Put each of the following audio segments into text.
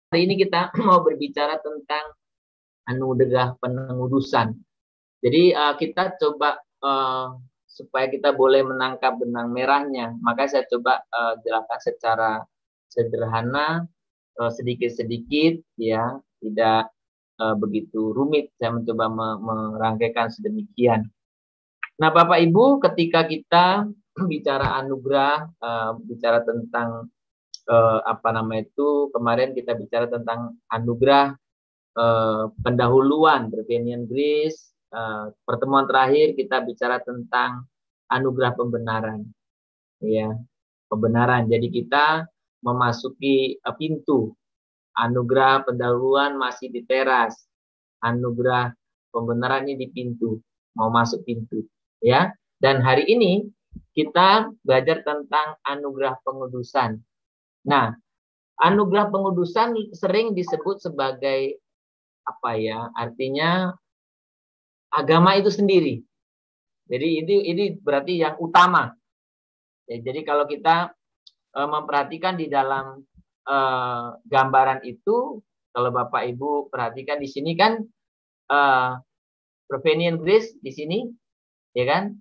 Hari ini kita mau berbicara tentang anugerah pengudusan. Jadi kita coba supaya kita boleh menangkap benang merahnya, maka saya coba jelaskan secara sederhana, sedikit-sedikit, ya, tidak begitu rumit. Saya mencoba merangkaikan sedemikian. Nah, Bapak Ibu, ketika kita bicara anugerah, bicara tentang kemarin kita bicara tentang anugerah pendahuluan, prevenient grace. Pertemuan terakhir kita bicara tentang anugerah pembenaran, ya, pembenaran. Jadi kita memasuki pintu. Anugerah pendahuluan masih di teras, anugerah pembenaran ini di pintu, mau masuk pintu, ya. Dan hari ini kita belajar tentang anugerah pengudusan. Nah, anugerah pengudusan sering disebut sebagai artinya agama itu sendiri. Jadi ini berarti yang utama. Ya, jadi kalau kita memperhatikan di dalam gambaran itu, kalau Bapak Ibu perhatikan di sini kan prevenient grace di sini, ya kan?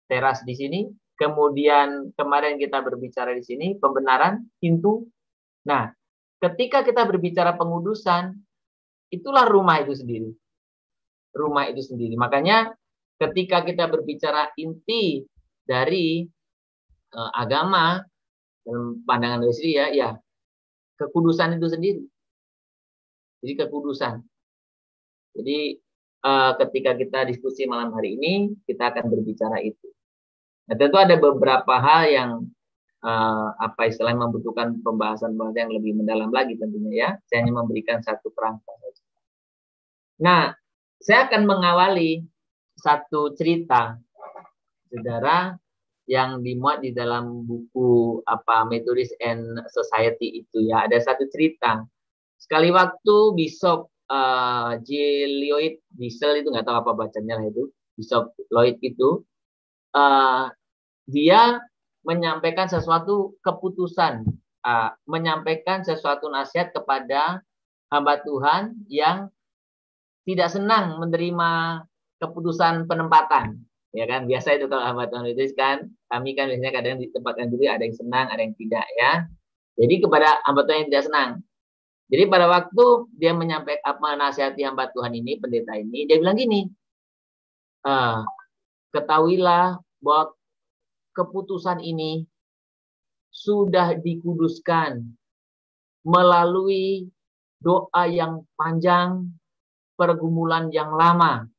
Teras di sini. Kemudian kemarin kita berbicara di sini pembenaran, pintu. Nah, ketika kita berbicara pengudusan, itulah rumah itu sendiri. Rumah itu sendiri. Makanya ketika kita berbicara inti dari agama dalam pandangan Wesley, ya kekudusan itu sendiri. Jadi kekudusan. Jadi ketika kita diskusi malam hari ini, kita akan berbicara itu. Nah, tentu ada beberapa hal yang istilahnya membutuhkan pembahasan yang lebih mendalam lagi tentunya, ya. Saya hanya memberikan satu kerangka saja. Nah, saya akan mengawali satu cerita, saudara, yang dimuat di dalam buku Methodist and Society itu, ya. Ada satu cerita. Sekali waktu Bishop J. Lloyd Diesel, itu nggak tahu apa bacanya lah itu, Bishop Lloyd itu, dia menyampaikan sesuatu keputusan, menyampaikan sesuatu nasihat kepada hamba Tuhan yang tidak senang menerima keputusan penempatan, ya kan? Biasa itu kalau hamba Tuhan itu kan, kami kan biasanya kadang ditempatkan dulu, ada yang senang, ada yang tidak, ya. Jadi kepada hamba Tuhan yang tidak senang. Jadi pada waktu dia menyampaikan menasihati hamba Tuhan ini, pendeta ini, dia bilang gini, ketahuilah bahwa keputusan ini sudah dikuduskan melalui doa yang panjang, pergumulan yang lama,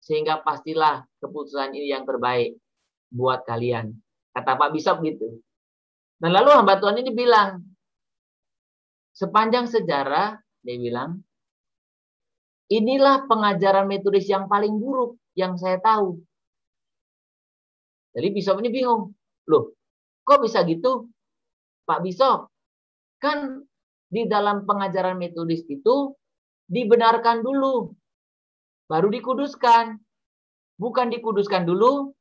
sehingga pastilah keputusan ini yang terbaik buat kalian. Kata Pak Bishop gitu. Dan lalu hamba Tuhan ini bilang, sepanjang sejarah, dia bilang, inilah pengajaran metodis yang paling buruk yang saya tahu. Jadi Bishop ini bingung. Loh, kok bisa gitu, Pak Bishop? Kan di dalam pengajaran metodis itu dibenarkan dulu, baru dikuduskan. Bukan dikuduskan dulu,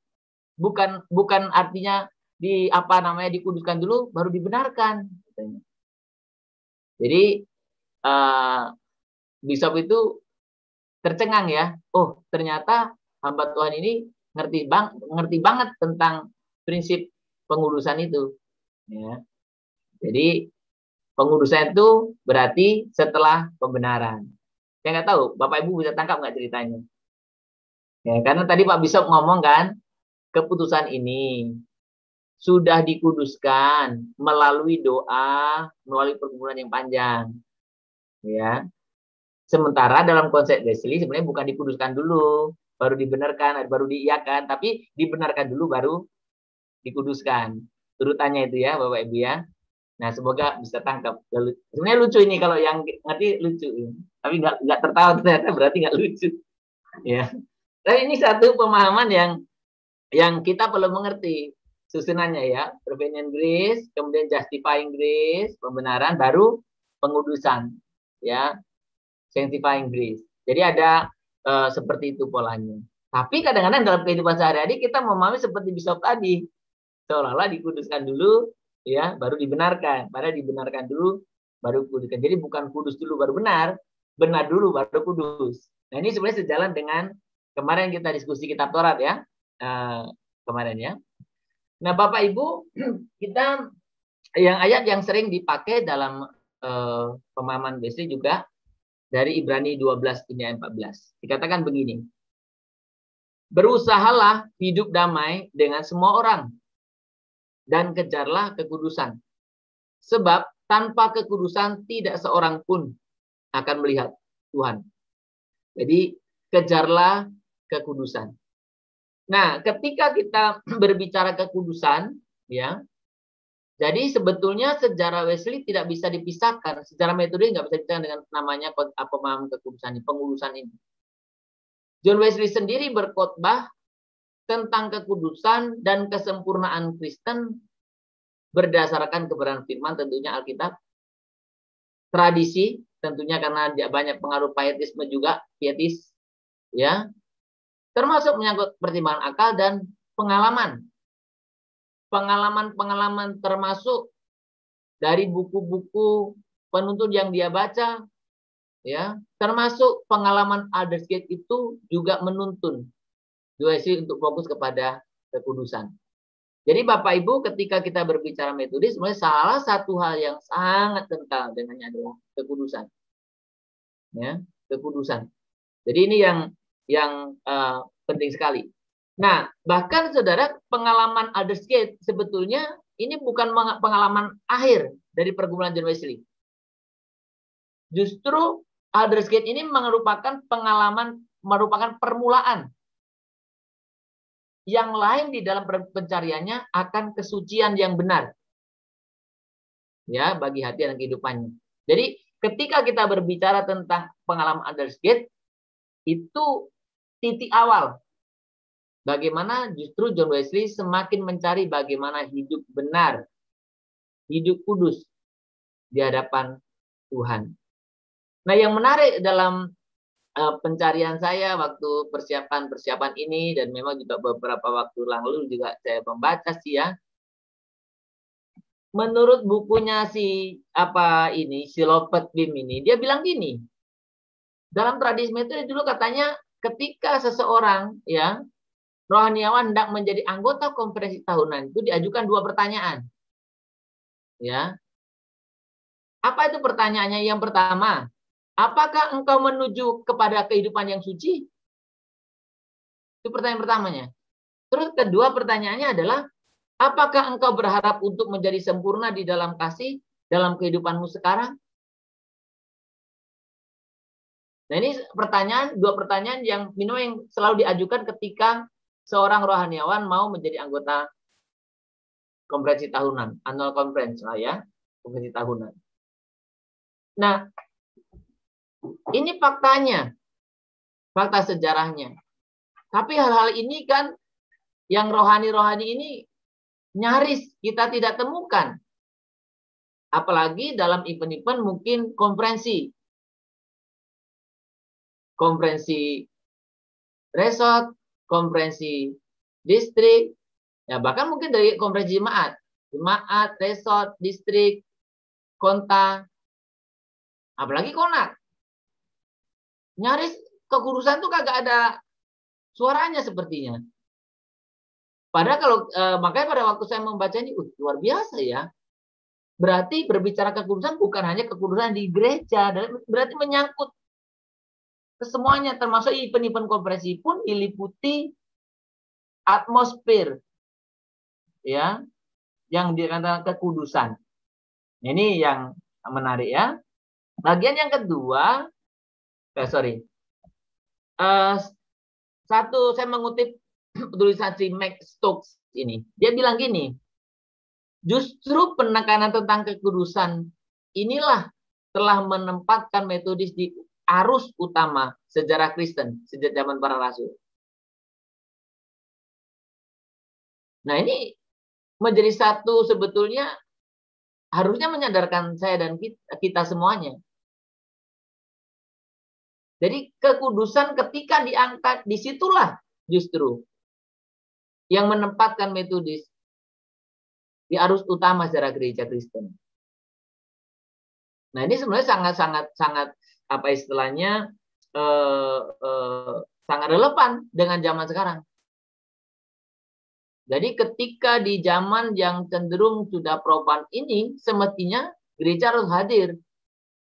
bukan artinya dikuduskan dulu, baru dibenarkan. Jadi Bishop itu tercengang, ya. Oh, ternyata hamba Tuhan ini ngerti banget tentang prinsip pengudusan itu, ya. Jadi pengudusan itu berarti setelah pembenaran. Saya nggak tahu, Bapak Ibu bisa tangkap nggak ceritanya? Ya, karena tadi Pak Bishop ngomong kan, keputusan ini sudah dikuduskan melalui doa, melalui pergumulan yang panjang, ya. Sementara dalam konsep Wesley sebenarnya bukan dikuduskan dulu, baru dibenarkan, baru diiyakan, tapi dibenarkan dulu baru dikuduskan. Urutannya itu, ya, Bapak Ibu, ya. Nah, semoga bisa tangkap. Sebenarnya lucu ini, kalau yang ngerti lucu, tapi nggak tertawa ternyata berarti nggak lucu, ya. Tapi ini satu pemahaman yang kita perlu mengerti susunannya, ya. Prevenient grace, kemudian justifying grace, pembenaran, baru pengudusan, ya. Sanctifying grace. Jadi ada seperti itu polanya. Tapi kadang-kadang dalam kehidupan sehari-hari kita memahami seperti Bishop tadi, seolah-olah dikuduskan dulu, ya, baru dibenarkan. Padahal dibenarkan dulu, baru kuduskan. Jadi bukan kudus dulu baru benar, benar dulu baru kudus. Nah ini sebenarnya sejalan dengan kemarin kita diskusi kitab Taurat ya, kemarin ya. Nah Bapak Ibu, kita yang ayat yang sering dipakai dalam pemahaman Wesley juga dari Ibrani 12 ini ayat 14. Dikatakan begini. Berusahalah hidup damai dengan semua orang dan kejarlah kekudusan. Sebab tanpa kekudusan tidak seorang pun akan melihat Tuhan. Jadi kejarlah kekudusan. Nah, ketika kita berbicara kekudusan, ya, jadi sebetulnya sejarah Wesley tidak bisa dipisahkan, sejarah metode nggak bisa dipisahkan dengan namanya pemahaman kekudusan, pengudusan ini. John Wesley sendiri berkhotbah tentang kekudusan dan kesempurnaan Kristen berdasarkan kebenaran firman, tentunya Alkitab, tradisi, tentunya karena dia banyak pengaruh pietisme juga, pietis, ya, termasuk menyangkut pertimbangan akal dan pengalaman. Pengalaman termasuk dari buku-buku penuntun yang dia baca, ya, termasuk pengalaman Aldersgate itu juga menuntun Wesley untuk fokus kepada kekudusan. Jadi Bapak Ibu, ketika kita berbicara metodis, sebenarnya salah satu hal yang sangat kental dengannya adalah kekudusan, ya, kekudusan. Jadi ini yang penting sekali. Nah, bahkan saudara, pengalaman Aldersgate sebetulnya ini bukan pengalaman akhir dari pergumulan John Wesley. Justru Aldersgate ini merupakan permulaan. Yang lain di dalam pencariannya akan kesucian yang benar. Ya, bagi hati dan kehidupannya. Jadi, ketika kita berbicara tentang pengalaman Aldersgate, itu titik awal. Bagaimana justru John Wesley semakin mencari bagaimana hidup benar, hidup kudus di hadapan Tuhan. Nah, yang menarik dalam pencarian saya waktu persiapan ini, dan memang juga beberapa waktu lalu juga saya membaca sih ya. Menurut bukunya si Lopet Bim ini, dia bilang gini. Dalam tradisi metode dulu katanya ketika seseorang ya rohaniawan hendak menjadi anggota konferensi tahunan itu diajukan 2 pertanyaan. Ya. Apa itu pertanyaannya? Yang pertama, apakah engkau menuju kepada kehidupan yang suci? Itu pertanyaan pertamanya. Terus kedua pertanyaannya adalah, apakah engkau berharap untuk menjadi sempurna di dalam kasih dalam kehidupanmu sekarang? Nah ini dua pertanyaan yang selalu diajukan ketika seorang rohaniawan mau menjadi anggota konferensi tahunan, annual conference lah ya, konferensi tahunan. Nah, ini faktanya, fakta sejarahnya. Tapi hal-hal ini kan yang rohani-rohani ini nyaris kita tidak temukan. Apalagi dalam event-event mungkin konferensi resort, konferensi distrik, ya bahkan mungkin dari konferensi jemaat, resort, distrik, konta, apalagi konak. Nyaris kekudusan tuh kagak ada suaranya sepertinya. Padahal kalau makanya pada waktu saya membaca ini luar biasa ya. Berarti berbicara kekudusan bukan hanya kekudusan di gereja, berarti menyangkut kesemuanya, termasuk event-event konferensi pun diliputi atmosfer ya yang dikatakan kekudusan. Ini yang menarik ya. Bagian yang kedua, saya mengutip tulisan si Max Stokes ini. Dia bilang gini, justru penekanan tentang kekudusan inilah telah menempatkan metodis di arus utama sejarah Kristen sejak zaman para rasul. Nah ini menjadi satu sebetulnya harusnya menyadarkan saya dan kita semuanya. Jadi kekudusan ketika diangkat, disitulah justru yang menempatkan metodis di arus utama secara gereja Kristen. Nah, ini sebenarnya sangat apa istilahnya sangat relevan dengan zaman sekarang. Jadi ketika di zaman yang cenderung sudah perubahan ini, semestinya gereja harus hadir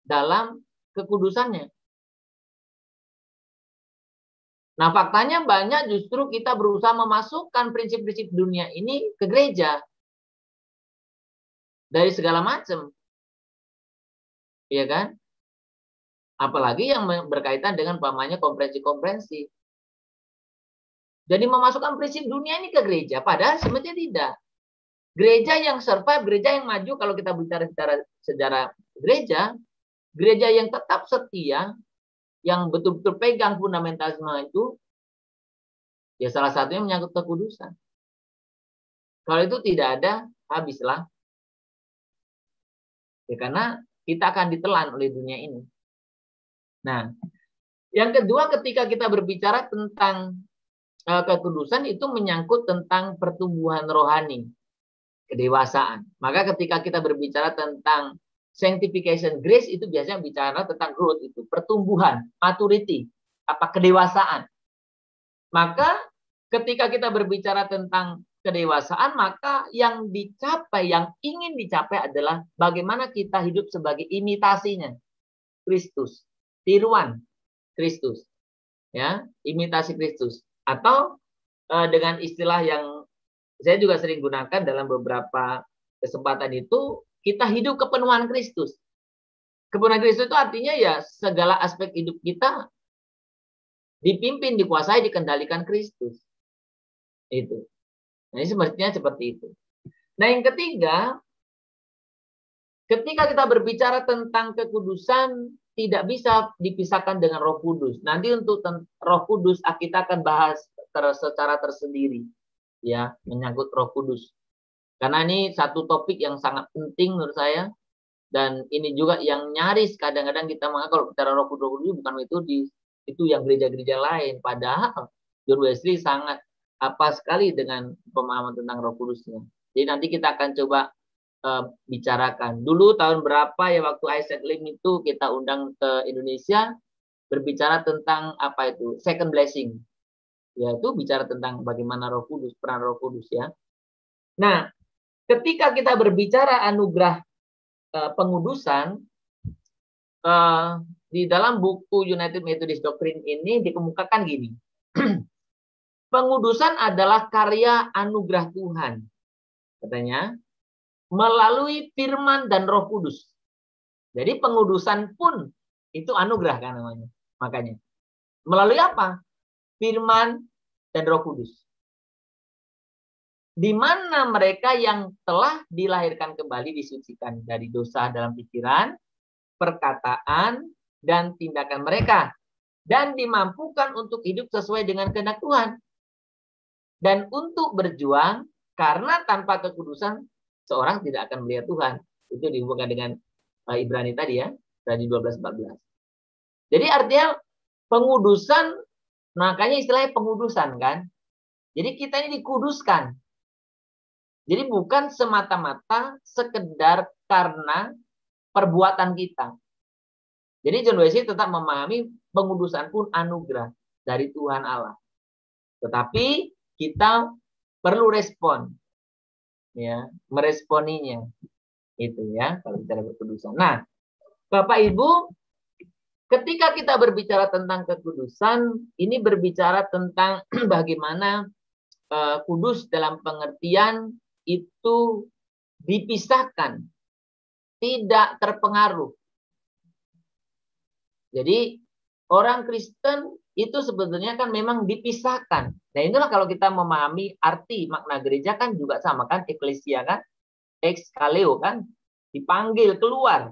dalam kekudusannya. Nah, faktanya banyak justru kita berusaha memasukkan prinsip-prinsip dunia ini ke gereja. Dari segala macam. Iya kan? Apalagi yang berkaitan dengan pamannya konferensi-konferensi. Jadi memasukkan prinsip dunia ini ke gereja, padahal sebenarnya tidak. Gereja yang survive, gereja yang maju, kalau kita bicara sejarah gereja, gereja yang tetap setia, yang betul-betul pegang fundamentalisme itu, ya salah satunya menyangkut kekudusan. Kalau itu tidak ada, habislah. Ya, karena kita akan ditelan oleh dunia ini. Nah, yang kedua ketika kita berbicara tentang kekudusan itu menyangkut tentang pertumbuhan rohani, kedewasaan. Maka ketika kita berbicara tentang sanctification grace itu biasanya bicara tentang growth itu, pertumbuhan, maturity, kedewasaan. Maka ketika kita berbicara tentang kedewasaan, maka yang dicapai, yang ingin dicapai adalah bagaimana kita hidup sebagai imitasinya, Kristus, tiruan Kristus, ya, imitasi Kristus. Atau dengan istilah yang saya juga sering gunakan dalam beberapa kesempatan itu, kita hidup kepenuhan Kristus. Kepenuhan Kristus itu artinya ya segala aspek hidup kita dipimpin, dikuasai, dikendalikan Kristus. Itu. Nah, ini sebenarnya seperti itu. Nah, yang ketiga, ketika kita berbicara tentang kekudusan, tidak bisa dipisahkan dengan Roh Kudus. Nanti untuk Roh Kudus kita akan bahas secara tersendiri, ya, menyangkut Roh Kudus. Karena ini satu topik yang sangat penting menurut saya, dan ini juga yang nyaris kadang-kadang kita menganggap kalau bicara Roh Kudus bukan itu yang gereja-gereja lain. Padahal John Wesley sangat apa sekali dengan pemahaman tentang Roh Kudusnya. Jadi nanti kita akan coba bicarakan. Dulu tahun berapa ya waktu Isaac Lim itu kita undang ke Indonesia berbicara tentang apa itu second blessing. Yaitu bicara tentang bagaimana Roh Kudus, peran Roh Kudus ya. Nah, ketika kita berbicara anugerah pengudusan di dalam buku United Methodist Doctrine ini dikemukakan gini. Pengudusan adalah karya anugerah Tuhan. Katanya melalui firman dan Roh Kudus. Jadi pengudusan pun itu anugerah kan namanya. Makanya. Melalui apa? Firman dan Roh Kudus. Di mana mereka yang telah dilahirkan kembali disucikan dari dosa dalam pikiran, perkataan, dan tindakan mereka. Dan dimampukan untuk hidup sesuai dengan kehendak Tuhan. Dan untuk berjuang karena tanpa kekudusan seorang tidak akan melihat Tuhan. Itu dihubungkan dengan Ibrani tadi ya, Ibrani 12:14. Jadi artinya pengudusan, makanya istilahnya pengudusan kan. Jadi kita ini dikuduskan. Jadi bukan semata-mata sekedar karena perbuatan kita. Jadi John Wesley tetap memahami pengudusan pun anugerah dari Tuhan Allah. Tetapi kita perlu respon. Ya, meresponinya itu ya kalau bicara kekudusan. Nah, Bapak Ibu, ketika kita berbicara tentang kekudusan, ini berbicara tentang bagaimana kudus dalam pengertian itu dipisahkan, tidak terpengaruh. Jadi orang Kristen itu sebetulnya kan memang dipisahkan. Nah, itulah kalau kita memahami arti makna gereja kan juga sama kan, eklesia kan, exkaleo kan, dipanggil keluar.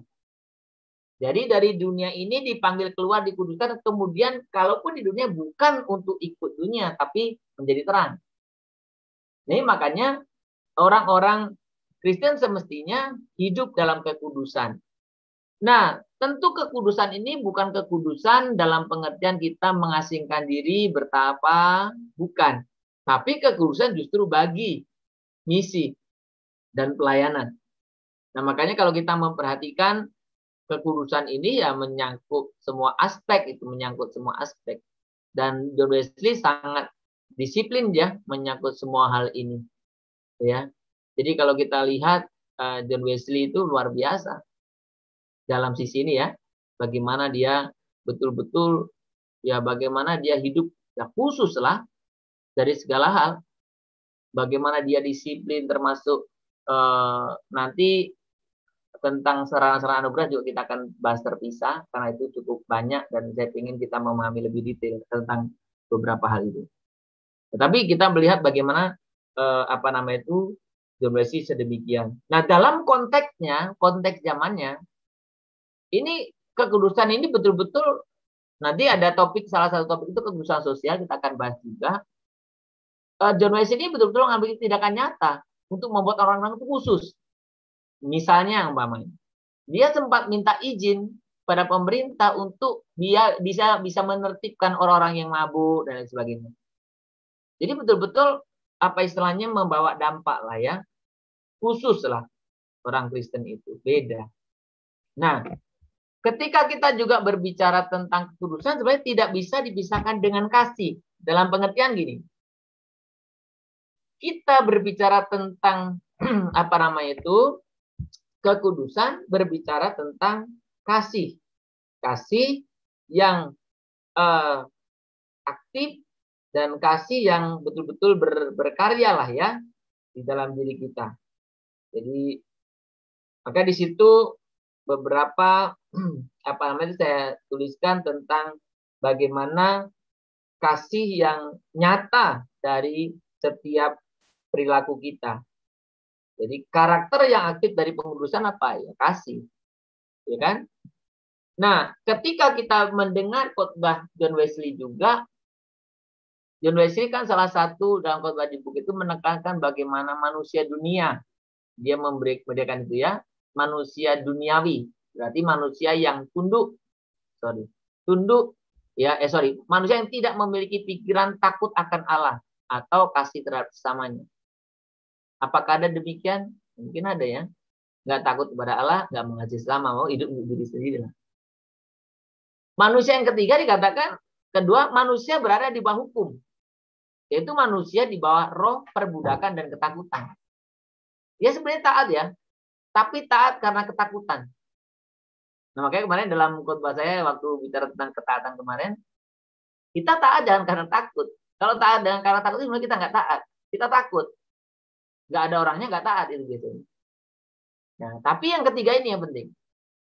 Jadi dari dunia ini dipanggil keluar, dikuduskan, kemudian kalaupun di dunia bukan untuk ikut dunia, tapi menjadi terang. Jadi makanya orang-orang Kristen semestinya hidup dalam kekudusan. Nah, tentu kekudusan ini bukan kekudusan dalam pengertian kita mengasingkan diri, bertapa, bukan. Tapi kekudusan justru bagi misi. dan pelayanan. Nah, makanya kalau kita memperhatikan kekudusan ini ya menyangkut semua aspek, itu menyangkut semua aspek. Dan John Wesley sangat disiplin ya menyangkut semua hal ini. Ya. Jadi kalau kita lihat John Wesley itu luar biasa dalam sisi ini ya. Bagaimana dia betul-betul ya bagaimana dia hidup ya khusus lah dari segala hal. Bagaimana dia disiplin termasuk nanti tentang serangan-serangan anugerah juga kita akan bahas terpisah karena itu cukup banyak dan saya ingin kita memahami lebih detail tentang beberapa hal itu. Tetapi kita melihat bagaimana John Wesley sedemikian. Nah, dalam konteksnya, konteks zamannya, ini kekudusan ini betul-betul nanti ada topik, salah satu topik itu kekudusan sosial, kita akan bahas juga. John Wesley ini betul-betul mengambil tindakan nyata untuk membuat orang-orang itu khusus. Misalnya, umpamanya, dia sempat minta izin pada pemerintah untuk dia bisa menertibkan orang-orang yang mabuk dan lain sebagainya. Jadi betul-betul apa istilahnya membawa dampak lah ya, khusus lah orang Kristen itu beda. Nah, ketika kita juga berbicara tentang kekudusan sebenarnya tidak bisa dipisahkan dengan kasih. Dalam pengertian gini, kita berbicara tentang kekudusan berbicara tentang kasih. Kasih yang aktif dan kasih yang betul-betul berkarya lah ya di dalam diri kita. Jadi maka di situ beberapa saya tuliskan tentang bagaimana kasih yang nyata dari setiap perilaku kita. Jadi karakter yang aktif dari pengudusan apa ya? Kasih. Ya kan? Nah, ketika kita mendengar khotbah John Wesley juga, John Wesley kan salah satu dalam khotbah di buku itu menekankan bagaimana manusia dunia. Dia memberikan itu ya, manusia duniawi. Berarti manusia yang manusia yang tidak memiliki pikiran takut akan Allah atau kasih terhadap sesamanya. Apakah ada demikian? Mungkin ada ya. Nggak takut kepada Allah, nggak mengasihi sesama, mau hidup untuk diri sendiri. Manusia yang ketiga dikatakan, kedua, manusia berada di bawah hukum. Yaitu manusia di bawah roh perbudakan dan ketakutan. Dia sebenarnya taat ya, tapi taat karena ketakutan. Nah, makanya kemarin dalam khotbah saya waktu bicara tentang ketaatan kemarin, kita taat jangan karena takut. Kalau taat dengan karena takut, sebenarnya kita nggak taat. Kita takut. Nggak ada orangnya nggak taat itu biasanya. Nah, tapi yang ketiga ini yang penting.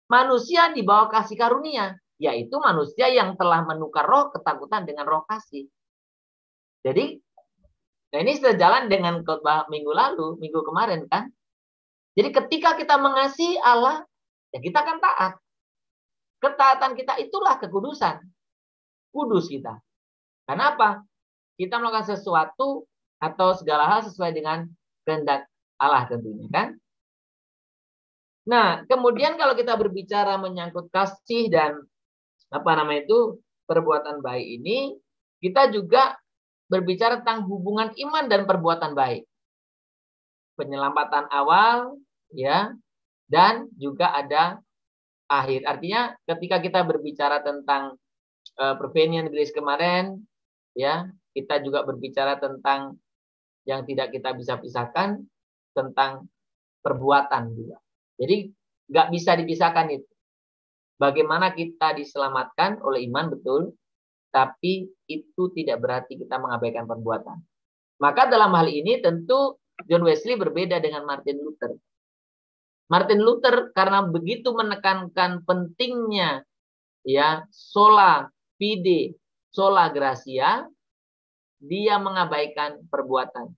Manusia di bawah kasih karunia, yaitu manusia yang telah menukar roh ketakutan dengan roh kasih. Jadi, nah ini sejalan dengan khotbah minggu kemarin kan. Jadi ketika kita mengasihi Allah, ya kita akan taat. Ketaatan kita itulah kekudusan. Kudus kita. Karena apa? Kita melakukan sesuatu atau segala hal sesuai dengan kehendak Allah tentunya kan. Nah, kemudian kalau kita berbicara menyangkut kasih dan perbuatan baik ini, kita juga berbicara tentang hubungan iman dan perbuatan baik. Penyelamatan awal ya, dan juga ada akhir. Artinya ketika kita berbicara tentang Prevenient Grace kemarin ya, kita juga berbicara tentang yang tidak kita bisa pisahkan tentang perbuatan juga. Jadi nggak bisa dipisahkan itu. Bagaimana kita diselamatkan oleh iman betul, tapi itu tidak berarti kita mengabaikan perbuatan. Maka dalam hal ini tentu John Wesley berbeda dengan Martin Luther. Martin Luther karena begitu menekankan pentingnya ya sola fide, sola gratia, dia mengabaikan perbuatan.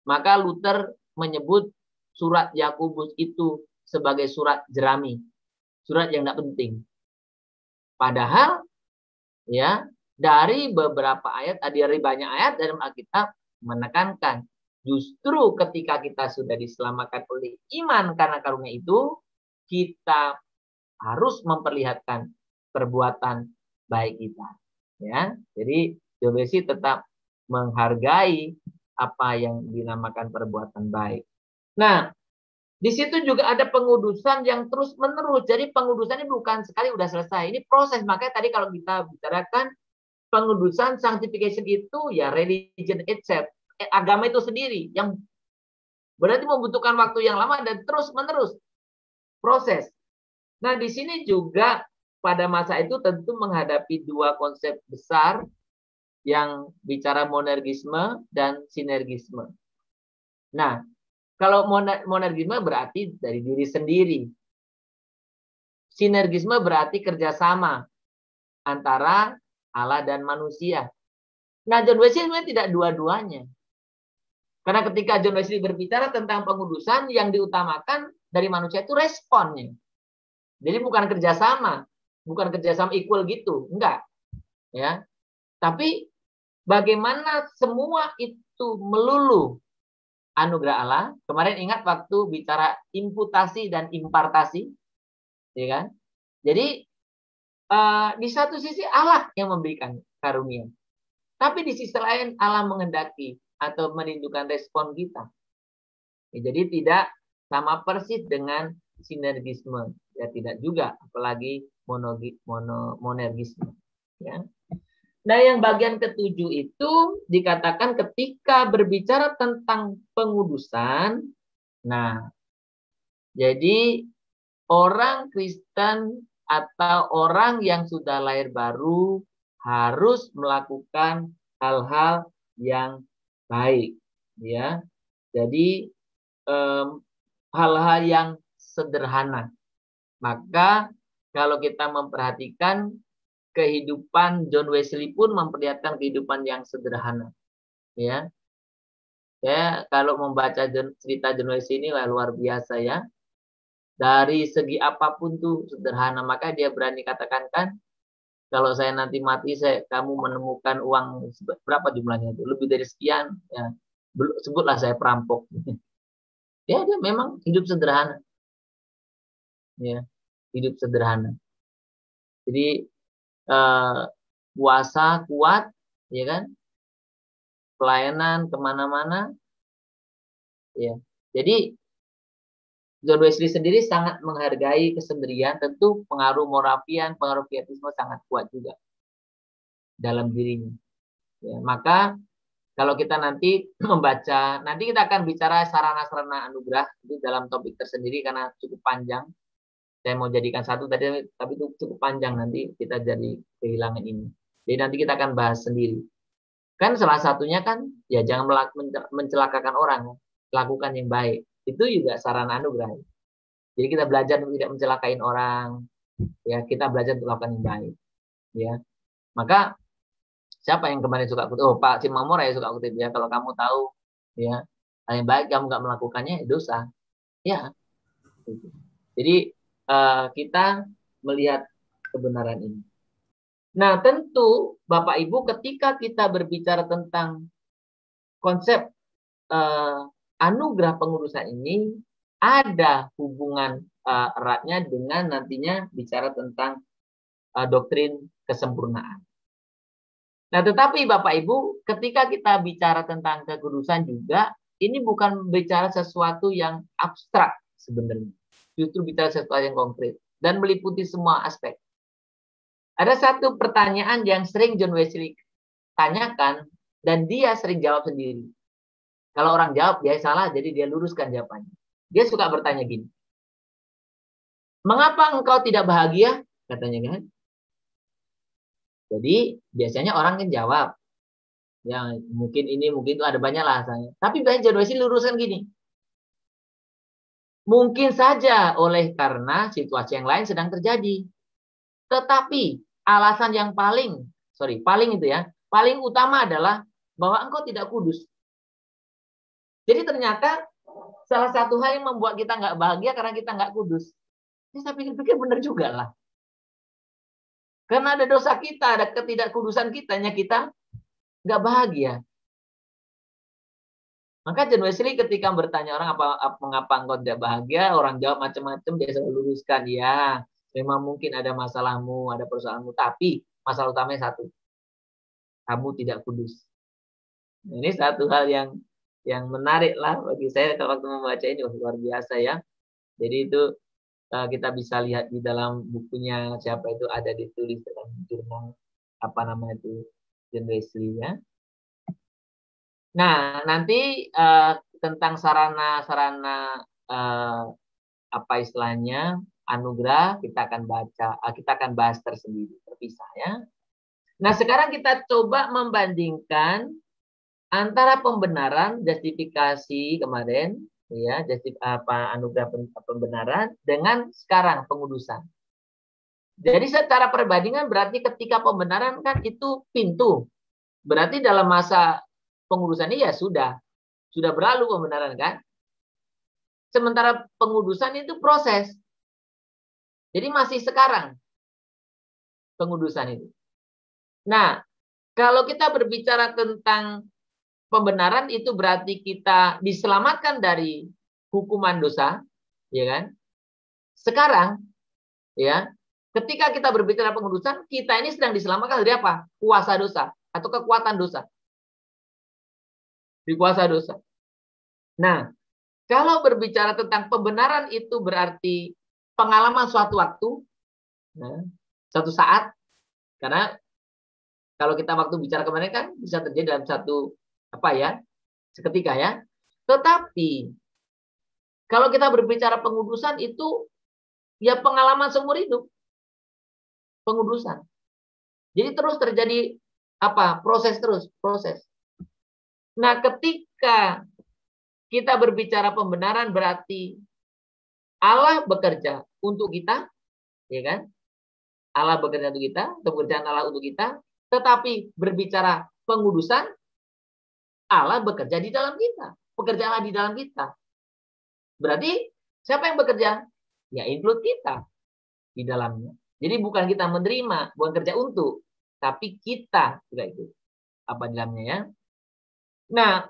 Maka Luther menyebut surat Yakobus itu sebagai surat jerami, surat yang tidak penting. Padahal ya dari beberapa ayat, dari banyak ayat dalam Alkitab menekankan justru ketika kita sudah diselamatkan oleh iman karena karunia itu, kita harus memperlihatkan perbuatan baik kita. Ya, jadi John Wesley tetap menghargai apa yang dinamakan perbuatan baik. Nah, Di situ juga ada pengudusan yang terus-menerus. Jadi pengudusan ini bukan sekali udah selesai. Ini proses. Makanya tadi kalau kita bicarakan pengudusan sanctification itu ya religion itself. Agama itu sendiri. Yang berarti membutuhkan waktu yang lama dan terus-menerus proses. Nah, di sini juga pada masa itu tentu menghadapi dua konsep besar yang bicara monergisme dan sinergisme. Nah, kalau monergisme berarti dari diri sendiri. Sinergisme berarti kerjasama antara Allah dan manusia. Nah, John Wesley sebenarnya tidak dua-duanya. Karena ketika John Wesley berbicara tentang pengudusan, yang diutamakan dari manusia itu responnya. Jadi bukan kerjasama equal gitu, enggak. Ya, tapi bagaimana semua itu melulu anugerah Allah. Kemarin ingat waktu bicara imputasi dan impartasi, ya kan? Jadi di satu sisi Allah yang memberikan karunia, tapi di sisi lain Allah mengendaki atau merindukan respon kita. Ya, jadi tidak sama persis dengan sinergisme, ya tidak juga, apalagi monergisme. Ya. Nah, yang bagian ketujuh itu dikatakan ketika berbicara tentang pengudusan. Nah, jadi orang Kristen atau orang yang sudah lahir baru harus melakukan hal-hal yang baik, ya. Jadi hal-hal yang sederhana. Maka kalau kita memperhatikan kehidupan John Wesley pun memperlihatkan kehidupan yang sederhana, ya. Saya kalau membaca cerita John Wesley ini luar biasa, ya. Dari segi apapun tuh sederhana. Maka dia berani katakan kan, kalau saya nanti mati, kamu menemukan uang berapa jumlahnya itu, lebih dari sekian, ya, sebutlah saya perampok. Ya, dia memang hidup sederhana, ya, hidup sederhana. Jadi puasa kuat, ya kan, pelayanan kemana-mana, ya. Jadi John Wesley sendiri sangat menghargai kesendirian. Tentu pengaruh Moravian, pengaruh Pietisme sangat kuat juga dalam dirinya. Ya, maka kalau kita nanti membaca, nanti kita akan bicara sarana-sarana anugerah itu dalam topik tersendiri karena cukup panjang. Saya mau jadikan satu tadi, tapi itu cukup panjang, nanti kita jadi kehilangan ini. Jadi nanti kita akan bahas sendiri. Kan salah satunya kan ya jangan mencelakakan orang, lakukan yang baik. Itu juga sarana anugerah. Jadi kita belajar untuk tidak mencelakain orang, ya, kita belajar untuk lakukan yang baik, ya. Maka siapa yang kemarin suka kutip? Oh, Pak Simamora ya suka kutip, ya. Kalau kamu tahu, ya, hal yang baik kamu nggak melakukannya, dosa, ya. Jadi kita melihat kebenaran ini. Nah, tentu Bapak Ibu ketika kita berbicara tentang konsep anugerah pengudusan ini, ada hubungan eratnya dengan nantinya bicara tentang doktrin kesempurnaan. Nah, tetapi Bapak Ibu, ketika kita bicara tentang kekudusan juga, ini bukan bicara sesuatu yang abstrak sebenarnya. Justru bicara sesuatu yang konkret dan meliputi semua aspek. Ada satu pertanyaan yang sering John Wesley tanyakan dan dia sering jawab sendiri. Kalau orang jawab dia salah, jadi dia luruskan jawabannya. Dia suka bertanya gini, mengapa engkau tidak bahagia? Katanya kan. Jadi biasanya orang yang jawab, ya mungkin ini, mungkin itu, ada banyak alasannya. Tapi banyak John Wesley luruskan gini, mungkin saja oleh karena situasi yang lain sedang terjadi. Tetapi alasan yang paling utama adalah bahwa engkau tidak kudus. Jadi ternyata salah satu hal yang membuat kita nggak bahagia karena kita nggak kudus. Ini saya pikir-pikir benar juga lah. Karena ada dosa kita, ada ketidakkudusan kitanya, kita nggak bahagia. Maka John Wesley ketika bertanya orang mengapa engkau tidak bahagia, orang jawab macam-macam, dia selalu luruskan, ya memang mungkin ada masalahmu, ada persoalanmu, tapi masalah utamanya satu, kamu tidak kudus. Ini satu hal yang yang menarik lah bagi saya kalau waktu membaca ini. Luar biasa ya. Jadi itu kita bisa lihat di dalam bukunya siapa itu ada ditulis dalam jurnal apa namanya itu, John Wesley ya. Nah, nanti tentang sarana-sarana apa istilahnya anugerah kita akan kita akan bahas tersendiri terpisah ya. Nah, sekarang kita coba membandingkan antara pembenaran justifikasi kemarin ya, anugerah pembenaran dengan sekarang pengudusan. Jadi secara perbandingan berarti ketika pembenaran kan itu pintu. Berarti dalam masa pengudusan ini ya sudah berlalu pembenaran kan. Sementara pengudusan itu proses. Jadi masih sekarang pengudusan itu. Nah, kalau kita berbicara tentang pembenaran itu berarti kita diselamatkan dari hukuman dosa, ya kan? Sekarang, ya, ketika kita berbicara pengudusan, kita ini sedang diselamatkan dari apa? Kuasa dosa atau kekuatan dosa. Di kuasa dosa. Nah, kalau berbicara tentang pembenaran itu berarti pengalaman suatu waktu, nah, suatu saat, karena kalau kita waktu bicara kemarin kan bisa terjadi dalam satu seketika ya. Tetapi kalau kita berbicara pengudusan itu ya pengalaman seumur hidup. Pengudusan. Jadi terus terjadi proses. Nah, ketika kita berbicara pembenaran berarti Allah bekerja untuk kita, ya kan? Allah bekerja untuk kita, pekerjaan Allah untuk kita. Tetapi berbicara pengudusan, Allah bekerja di dalam kita. Pekerjaan Allah di dalam kita. Berarti siapa yang bekerja? Ya include kita di dalamnya. Jadi bukan kita menerima, bukan kerja untuk, tapi kita juga itu di dalamnya ya. Nah,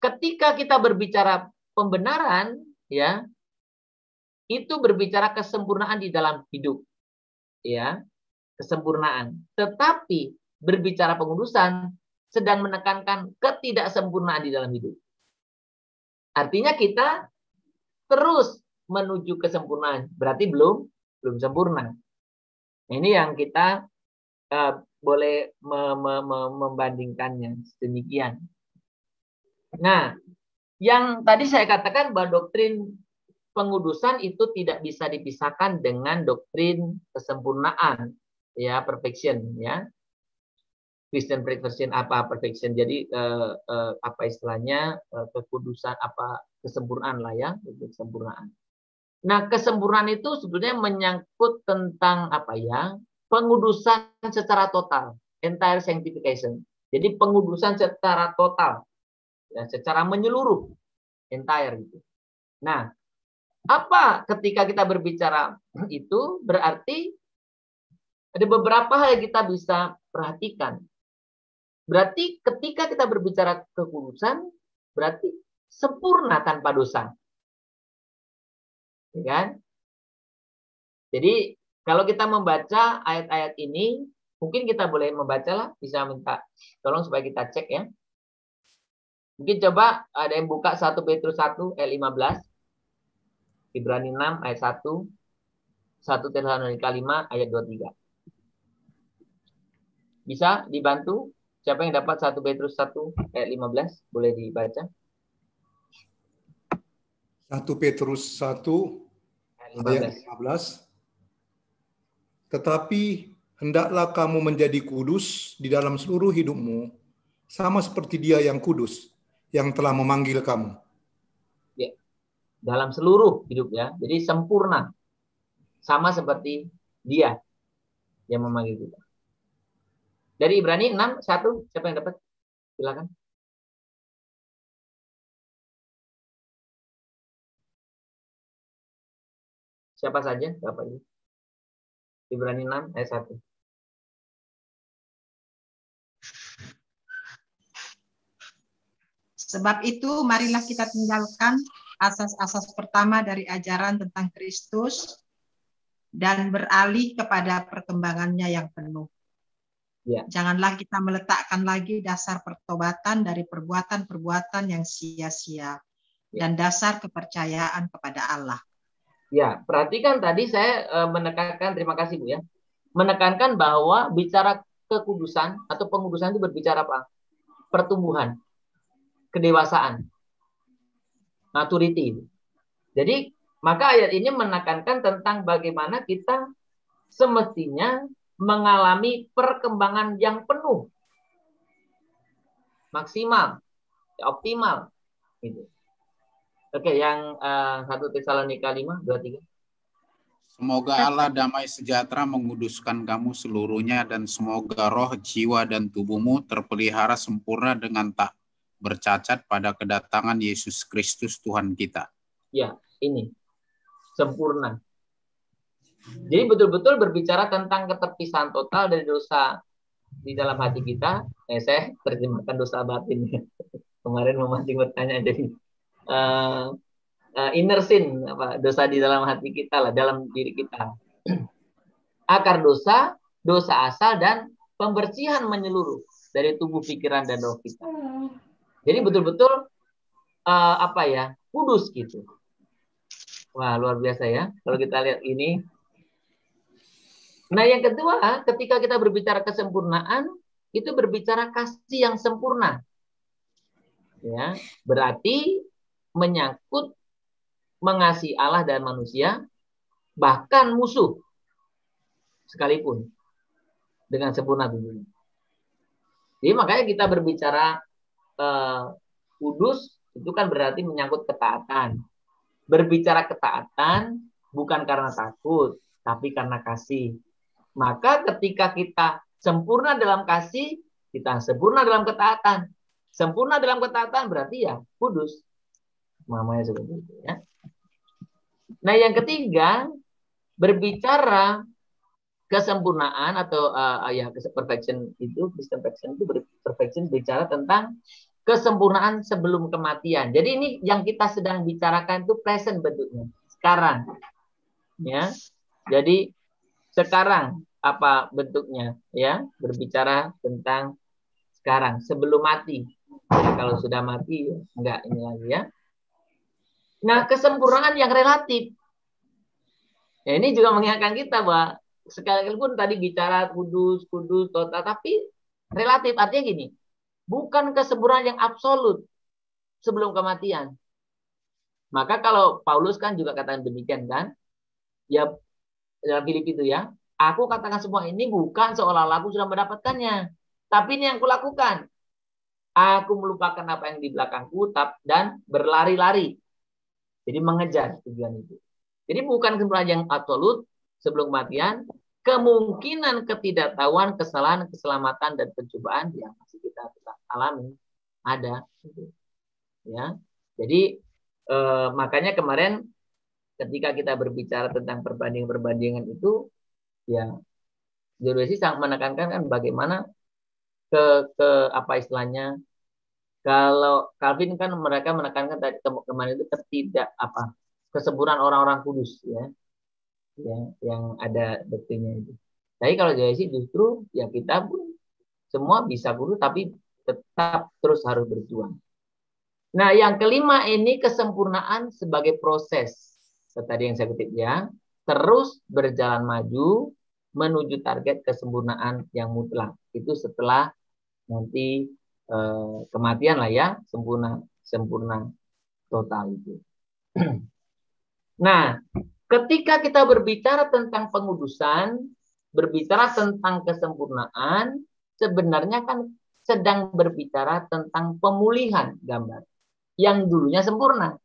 ketika kita berbicara pembenaran, ya, itu berbicara kesempurnaan di dalam hidup, ya, kesempurnaan. Tetapi berbicara pengudusan sedang menekankan ketidaksempurnaan di dalam hidup. Artinya kita terus menuju kesempurnaan, berarti belum sempurna. Ini yang kita boleh membandingkannya demikian. Nah, yang tadi saya katakan bahwa doktrin pengudusan itu tidak bisa dipisahkan dengan doktrin kesempurnaan, ya, perfection, ya. Christian perfection perfection. Jadi istilahnya kekudusan kesempurnaan lah ya, kesempurnaan. Nah, kesempurnaan itu sebetulnya menyangkut tentang pengudusan secara total, entire sanctification. Jadi pengudusan secara total, ya, secara menyeluruh, entire gitu. Nah, ketika kita berbicara itu berarti ada beberapa hal yang kita bisa perhatikan. Berarti ketika kita berbicara kekudusan, berarti sempurna tanpa dosa. Ya kan? Jadi kalau kita membaca ayat-ayat ini, mungkin kita boleh membacalah, bisa minta tolong supaya kita cek ya. Mungkin coba ada yang buka 1 Petrus 1 ayat 15, Ibrani 6 ayat 1, 1 Tesalonika 5 ayat 23. Bisa dibantu? Siapa yang dapat 1 Petrus 1 ayat 15? Boleh dibaca. 1 Petrus 1 ayat 15. Tetapi hendaklah kamu menjadi kudus di dalam seluruh hidupmu, sama seperti Dia yang kudus, yang telah memanggil kamu. Ya, dalam seluruh hidup ya. Jadi sempurna. Sama seperti Dia yang memanggil kita. Dari Ibrani 6, 1, siapa yang dapat? Silakan. Siapa saja dapat ini? Ibrani 6 ayat 1. Sebab itu marilah kita tinggalkan asas-asas pertama dari ajaran tentang Kristus dan beralih kepada perkembangannya yang penuh. Ya. Janganlah kita meletakkan lagi dasar pertobatan dari perbuatan-perbuatan yang sia-sia dan dasar kepercayaan kepada Allah. Ya, perhatikan tadi saya menekankan, terima kasih Bu ya, menekankan bahwa bicara kekudusan atau pengudusan itu berbicara apa? Pertumbuhan, kedewasaan, maturity. Jadi maka ayat ini menekankan tentang bagaimana kita semestinya mengalami perkembangan yang penuh, maksimal, optimal. Gitu. Oke, yang 1 Tesalonika 5:23. Semoga Allah damai sejahtera menguduskan kamu seluruhnya, dan semoga roh, jiwa, dan tubuhmu terpelihara sempurna dengan tak bercacat pada kedatangan Yesus Kristus Tuhan kita. Ya, ini sempurna. Jadi betul-betul berbicara tentang keterpisahan total dari dosa di dalam hati kita. Saya terjemahkan dosa batin. Kemarin memancing bertanya jadi inner sin, dosa di dalam hati kita lah, dalam diri kita. Akar dosa, dosa asal, dan pembersihan menyeluruh dari tubuh, pikiran, dan roh kita. Jadi betul-betul kudus gitu. Wah, luar biasa ya kalau kita lihat ini. Nah, yang kedua, ketika kita berbicara kesempurnaan, itu berbicara kasih yang sempurna. Ya, berarti menyangkut mengasihi Allah dan manusia, bahkan musuh sekalipun, dengan sempurna tentunya. Jadi makanya kita berbicara kudus itu kan berarti menyangkut ketaatan. Berbicara ketaatan bukan karena takut, tapi karena kasih. Maka ketika kita sempurna dalam kasih, kita sempurna dalam ketaatan. Sempurna dalam ketaatan berarti ya kudus. Namanya seperti itu ya. Nah, yang ketiga, berbicara kesempurnaan atau perfection itu, perfection bicara tentang kesempurnaan sebelum kematian. Jadi ini yang kita sedang bicarakan itu present bentuknya, sekarang. Ya. Jadi sekarang apa bentuknya ya, berbicara tentang sekarang sebelum mati. Ya, kalau sudah mati enggak ini lagi ya. Nah, kesempurnaan yang relatif. Ya, ini juga mengingatkan kita bahwa sekalipun tadi bicara kudus, total, tapi relatif artinya gini. Bukan kesempurnaan yang absolut sebelum kematian. Maka kalau Paulus kan juga katakan demikian kan. Ya dalam Filipi itu ya. Aku katakan semua ini bukan seolah-olah aku sudah mendapatkannya. Tapi ini yang kulakukan. Aku melupakan apa yang di belakangku dan berlari-lari. Jadi mengejar tujuan itu. Jadi bukan kesempurnaan yang absolut sebelum kematian. Kemungkinan ketidaktahuan, kesalahan, keselamatan, dan pencobaan yang masih kita alami ada. Ya. Jadi makanya kemarin ketika kita berbicara tentang perbandingan itu, ya, Jodosi sangat menekankan kan bagaimana ke apa istilahnya, kalau Calvin kan mereka menekankan tadi kemarin itu kesempurnaan orang-orang kudus ya, yang ada doktrinnya itu. Tapi kalau Jodosi justru ya kita pun semua bisa kudus tapi tetap terus harus berjuang. Nah, yang kelima ini kesempurnaan sebagai proses. Tadi yang saya kutip ya, terus berjalan maju menuju target kesempurnaan yang mutlak. Itu setelah nanti kematian lah ya, sempurna total itu. Nah, ketika kita berbicara tentang pengudusan, berbicara tentang kesempurnaan, sebenarnya kan sedang berbicara tentang pemulihan gambar yang dulunya sempurna.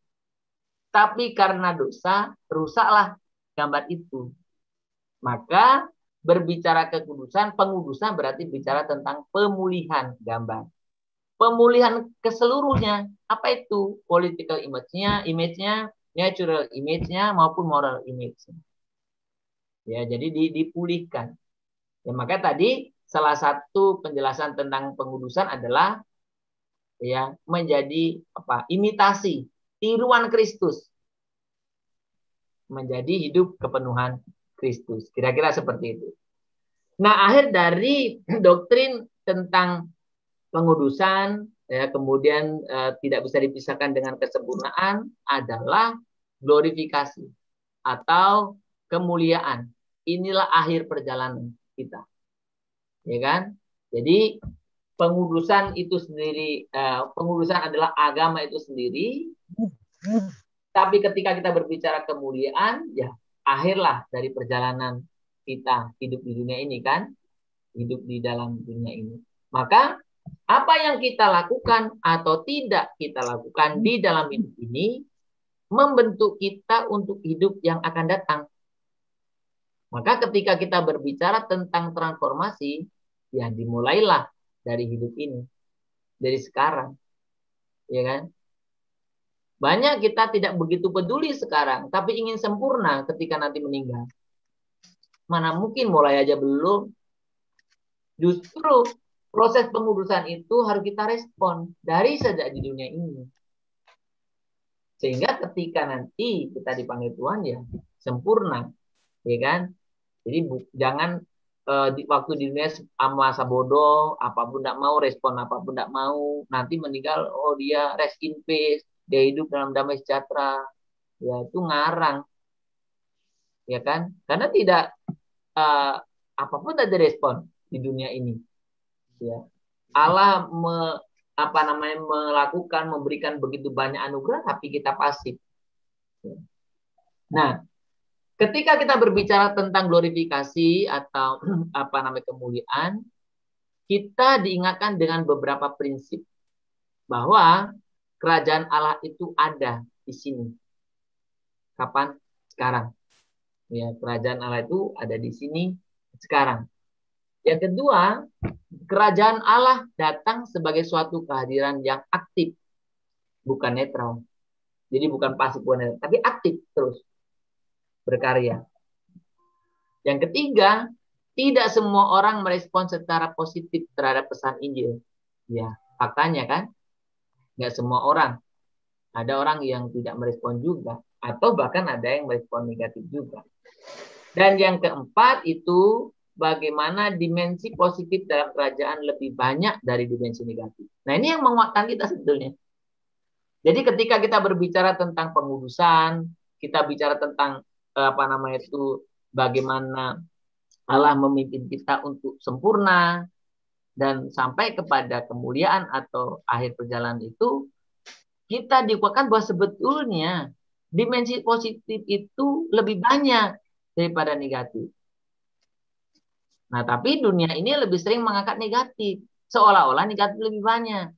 Tapi karena dosa, rusaklah gambar itu. Maka berbicara kekudusan, pengudusan berarti bicara tentang pemulihan gambar. Pemulihan keseluruhnya. Apa itu? Political image-nya, natural image-nya, maupun moral image-nya. Ya, jadi dipulihkan. Ya, maka tadi salah satu penjelasan tentang pengudusan adalah ya menjadi imitasi, tiruan Kristus, menjadi hidup kepenuhan Kristus. Kira-kira seperti itu. Nah, akhir dari doktrin tentang pengudusan, ya, kemudian tidak bisa dipisahkan dengan kesempurnaan adalah glorifikasi atau kemuliaan. Inilah akhir perjalanan kita, ya kan? Jadi pengudusan itu sendiri, pengudusan adalah agama itu sendiri. Tapi ketika kita berbicara kemuliaan, ya akhirlah dari perjalanan kita hidup di dunia ini kan, hidup di dalam dunia ini. Maka apa yang kita lakukan atau tidak kita lakukan di dalam hidup ini membentuk kita untuk hidup yang akan datang. Maka ketika kita berbicara tentang transformasi, ya dimulailah dari hidup ini, dari sekarang, ya kan? Banyak kita tidak begitu peduli sekarang, tapi ingin sempurna ketika nanti meninggal. Mana mungkin, mulai aja belum. Justru proses pengudusan itu harus kita respon dari sejak di dunia ini. Sehingga ketika nanti kita dipanggil Tuhan, ya sempurna, ya kan? Jadi jangan di waktu di dunia masa bodoh, apapun tidak mau, respon apapun tidak mau, nanti meninggal, oh dia rest in peace, dia hidup dalam damai sejahtera, ya itu ngarang, ya kan? Karena tidak apapun tidak ada respon di dunia ini, ya. Allah melakukan, memberikan begitu banyak anugerah, tapi kita pasif. Nah, ketika kita berbicara tentang glorifikasi atau kemuliaan, kita diingatkan dengan beberapa prinsip bahwa kerajaan Allah itu ada di sini. Kapan? Sekarang. Ya, kerajaan Allah itu ada di sini sekarang. Yang kedua, kerajaan Allah datang sebagai suatu kehadiran yang aktif, bukan netral. Jadi bukan pasif, bukan netral, tapi aktif terus berkarya. Yang ketiga, tidak semua orang merespon secara positif terhadap pesan Injil. Ya, faktanya kan, nggak semua orang. Ada orang yang tidak merespon juga, atau bahkan ada yang merespon negatif juga. Dan yang keempat itu bagaimana dimensi positif dalam kerajaan lebih banyak dari dimensi negatif. Nah, ini yang menguatkan kita sebetulnya. Jadi ketika kita berbicara tentang pengudusan, kita bicara tentang bagaimana Allah memimpin kita untuk sempurna dan sampai kepada kemuliaan atau akhir perjalanan itu, kita dikuatkan bahwa sebetulnya dimensi positif itu lebih banyak daripada negatif. Nah, tapi dunia ini lebih sering mengangkat negatif, seolah-olah negatif lebih banyak.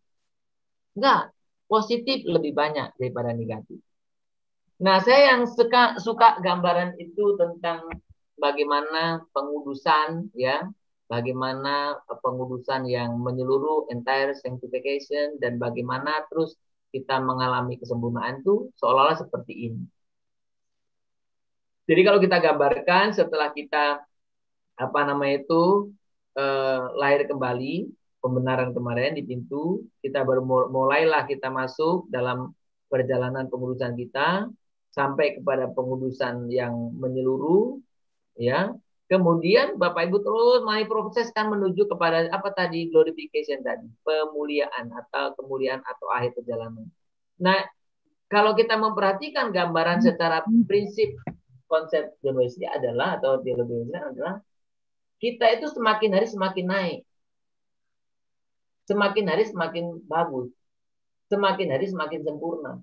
Enggak, positif lebih banyak daripada negatif. Nah, saya yang suka gambaran itu tentang bagaimana pengudusan, ya, bagaimana pengudusan yang menyeluruh, entire sanctification, dan bagaimana terus kita mengalami kesempurnaan itu seolah-olah seperti ini. Jadi kalau kita gambarkan setelah kita lahir kembali, pembenaran kemarin di pintu, kita baru mulailah kita masuk dalam perjalanan pengudusan kita sampai kepada pengudusan yang menyeluruh, ya. Kemudian Bapak Ibu terus proseskan menuju kepada glorification tadi, pemuliaan atau kemuliaan atau akhir perjalanan. Nah, kalau kita memperhatikan gambaran secara prinsip konsep John Wesley adalah, atau teologi Wesley adalah, kita itu semakin hari semakin naik, semakin hari semakin bagus, semakin hari semakin sempurna.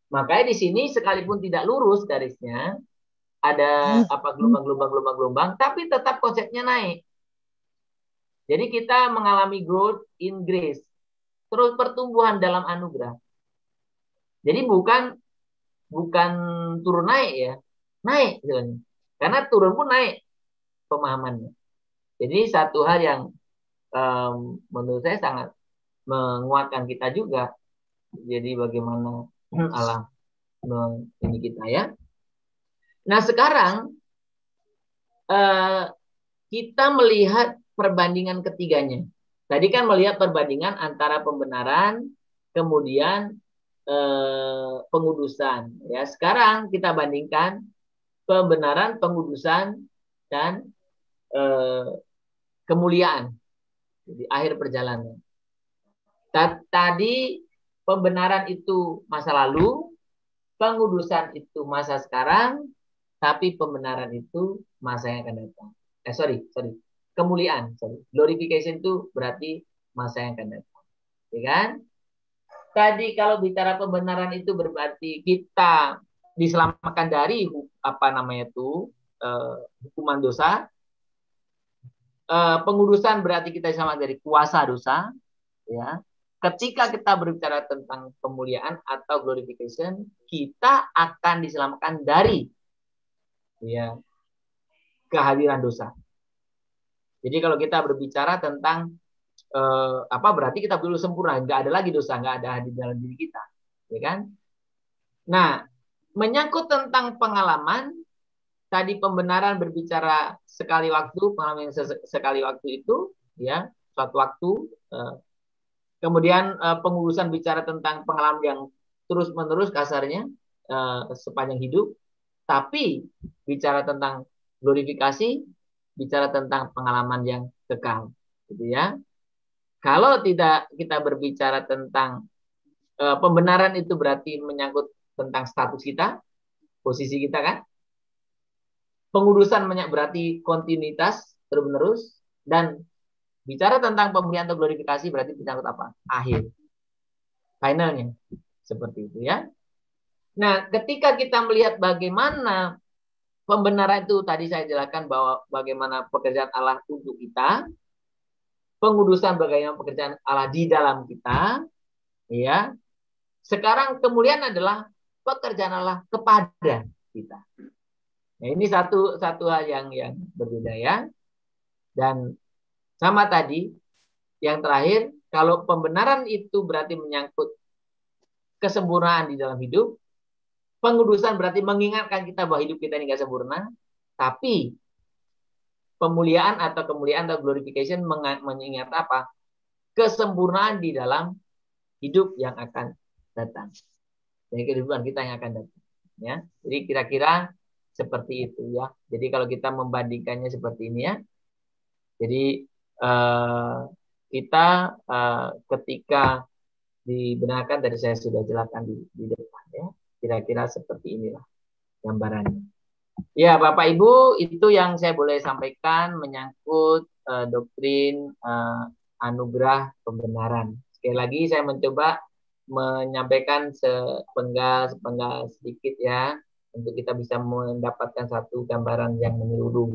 Makanya di sini sekalipun tidak lurus garisnya, ada gelombang, tapi tetap konsepnya naik. Jadi kita mengalami growth in grace, terus pertumbuhan dalam anugerah. Jadi bukan turun naik, ya, naik sebenarnya. Karena turun pun naik pemahamannya. Jadi satu hal yang menurut saya sangat menguatkan kita juga. Jadi bagaimana Allah ini kita, ya. Nah, sekarang kita melihat perbandingan ketiganya. Tadi kan melihat perbandingan antara pembenaran, kemudian pengudusan. Ya, sekarang kita bandingkan pembenaran, pengudusan, dan kemuliaan di akhir perjalanan. Tadi pembenaran itu masa lalu, pengudusan itu masa sekarang, tapi pembenaran itu masa yang akan datang. Sorry. Kemuliaan, glorification itu berarti masa yang akan datang. Ya kan? Tadi kalau bicara pembenaran itu berarti kita diselamatkan dari hukuman dosa. Pengudusan berarti kita diselamatkan dari kuasa dosa. Ya. Ketika kita berbicara tentang kemuliaan atau glorification, kita akan diselamatkan dari kehadiran dosa. Jadi kalau kita berbicara tentang berarti kita perlu sempurna, nggak ada lagi dosa, nggak ada di dalam diri kita, ya kan? Nah, menyangkut tentang pengalaman, tadi pembenaran berbicara sekali waktu, pengalaman yang sekali waktu itu, ya, suatu waktu. Kemudian pengurusan bicara tentang pengalaman yang terus menerus kasarnya sepanjang hidup. Tapi bicara tentang glorifikasi, bicara tentang pengalaman yang kekal, gitu ya. Kalau tidak kita berbicara tentang pembenaran itu berarti menyangkut tentang status kita, posisi kita kan. Pengudusan berarti kontinuitas terus-menerus, dan bicara tentang pemulihan atau glorifikasi berarti menyangkut apa? Akhir. Finalnya. Seperti itu ya. Nah, ketika kita melihat bagaimana pembenaran itu tadi saya jelaskan bahwa bagaimana pekerjaan Allah untuk kita, pengudusan bagaimana pekerjaan Allah di dalam kita, ya. Sekarang kemuliaan adalah pekerjaan Allah kepada kita. Nah, ini satu hal yang berbeda ya. Dan sama tadi yang terakhir, kalau pembenaran itu berarti menyangkut kesempurnaan di dalam hidup, pengudusan berarti mengingatkan kita bahwa hidup kita ini nggak sempurna, tapi pemuliaan atau kemuliaan atau glorification mengingat apa? Kesempurnaan di dalam hidup yang akan datang. Jadi kehidupan kita yang akan datang. Ya, jadi kira-kira seperti itu ya. Jadi kalau kita membandingkannya seperti ini ya. Jadi kita ketika dibenarkan dari saya sudah jelaskan di depan ya. Kira-kira seperti inilah gambarannya. Ya, Bapak Ibu, itu yang saya boleh sampaikan menyangkut doktrin anugerah pembenaran. Sekali lagi saya mencoba menyampaikan sepenggal sedikit ya, untuk kita bisa mendapatkan satu gambaran yang menyeluruh.